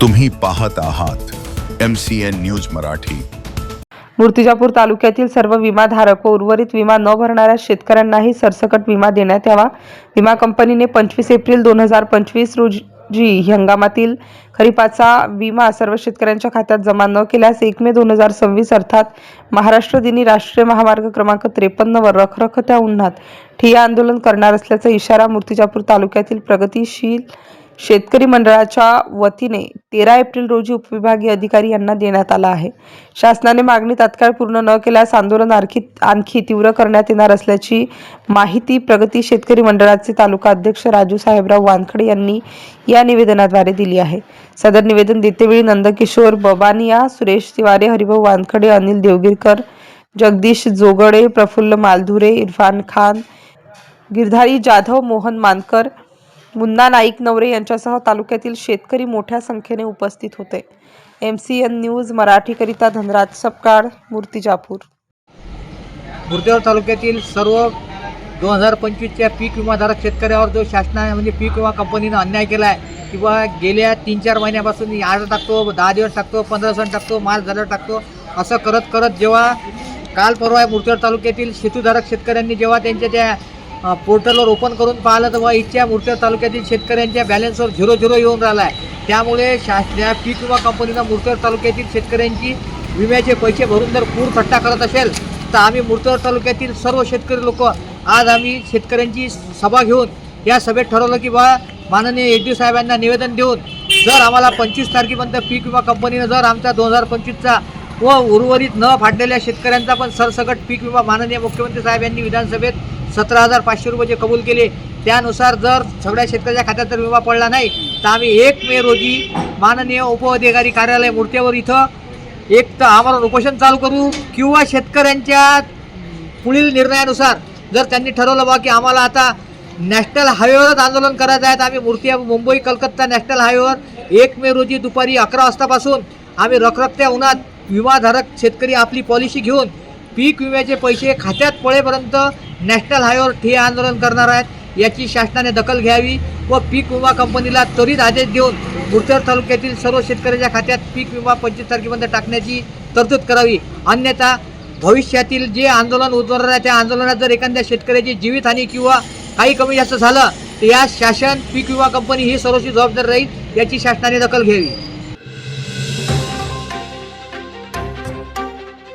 तुम्ही पाहत आहात MCN न्यूज मराठी। मूर्तिजापूर तालुक्यातील सर्व विमाधारक व उर्वरित विमा न भरणाऱ्या शेतकऱ्यांनाही सरसकट विमा देण्यात यावा। विमा कंपनीने 25 एप्रिल 2025 रोजी हंगामातील खरीपाचा विमा सर्व शेतकऱ्यांच्या खात्यात जमा न केल्यास 1 मे 2026 अर्थात महाराष्ट्र दिनी राष्ट्रीय महामार्ग क्रमांक 53 वर रखरखत्या उन्हात ठिय्या आंदोलन करणार असल्याचा इशारा मूर्तिजापूर तालुक्यातील प्रगतिशील शेतकरी मंडळाच्या वतीने 13 एप्रिल रोजी उपविभागीय अधिकारी यांना देण्यात आला आहे। शासनाने मागणी तात्काळ पूर्ण न केल्यास आंदोलन आणखी तीव्र करण्यात येणार असल्याची माहिती प्रगती शेतकरी मंडळाचे तालुका अध्यक्ष राजू साहेबराव वानखडे यांनी या निवेदनाद्वारे दिली आहे। सदर निवेदन देतेवेळी नंदकिशोर बबानिया, सुरेश तिवारे, हरिभाऊ वानखडे, अनिल देवगिरकर, जगदीश जोगडे, प्रफुल्ल मालधुरे, इरफान खान, गिरधारी जाधव, मोहन मानकर, मुन्ना नाईक नवरे यांच्यासह तालुक्यातील शेतकरी मोठ्या संख्येने उपस्थित होते। MCN न्यूज मराठीकरिता धनराज सपकाळ, मूर्तिजापूर। मूर्तिजापूर तालुक्यातील सर्व 2025च्या पीक विमाधारक शेतकऱ्यावर जो शासनाने म्हणजे पीक विमा कंपनीने अन्याय केला आहे किंवा गेल्या 3-4 महिन्यापासून आज टाकतो, 10 दिवस टाकतो, 15 दिवस टाकतो, माल झाल्यावर टाकतो, असं करत करत जेव्हा काल परवा मूर्तिजापूर तालुक्यातील शेतूधारक शेतकऱ्यांनी जेव्हा त्यांच्या त्या पोर्टलवर ओपन करून पाहिलं तर इथच्या मूर्तिजापूर तालुक्यातील शेतकऱ्यांच्या बॅलन्सवर 0 येऊन राहिला आहे। त्यामुळे शासनाच्या पीक विमा कंपनीनं मूर्तिजापूर तालुक्यातील शेतकऱ्यांची विम्याचे पैसे भरून जर पूर थट्टा करत असेल तर आम्ही मूर्तिजापूर तालुक्यातील सर्व शेतकरी लोक आज आम्ही शेतकऱ्यांची सभा घेऊन या सभेत ठरवलं की माननीय एडी साहेबांना निवेदन देऊन जर आम्हाला 25 तारखेपर्यंत पीक विमा कंपनीनं जर आमचा 2025चा व उर्वरित न फाडलेल्या शेतकऱ्यांचा पण सरसकट पीक विमा माननीय मुख्यमंत्री साहेब यांनी विधानसभेत 17,500 रुपये जे कबूल केले त्यानुसार जर सगळ्या शेतकऱ्याच्या खात्यात जर विमा पडला नाही तर आम्ही 1 मे रोजी माननीय उपअधिकारी कार्यालय मूर्तिजापूर इथं एक तर आमरण उपोषण चालू करू किंवा शेतकऱ्यांच्या पुढील निर्णयानुसार जर त्यांनी ठरवलं की आम्हाला आता नॅशनल हायवेवरच आंदोलन करायचं आहे तर आम्ही मूर्तिजापूर मुंबई कलकत्ता नॅशनल हायवेवर 1 मे रोजी दुपारी 11 वाजतापासून आम्ही रखरखत्या उन्हात विमाधारक शेतकरी आपली पॉलिसी घेऊन पीक विम्याचे पैसे खात्यात पडेपर्यंत नॅशनल हायवेवर ठिय्या आंदोलन करणार आहेत। याची शासनाने दखल घ्यावी व पीक विमा कंपनीला त्वरित आदेश देऊन मूर्तिजापूर तालुक्यातील सर्व शेतकऱ्यांच्या खात्यात पीक विमा 25 तारखेपर्यंत टाकण्याची तरतूद करावी। अन्यथा भविष्यातील जे आंदोलन उद्भवणार आहे त्या आंदोलनात जर एखाद्या शेतकऱ्याची जीवितहानी किंवा काही कमी जास्त झालं तर या शासन पीक विमा कंपनी ही सर्वस्वी जबाबदार राहील, याची शासनाने दखल घ्यावी।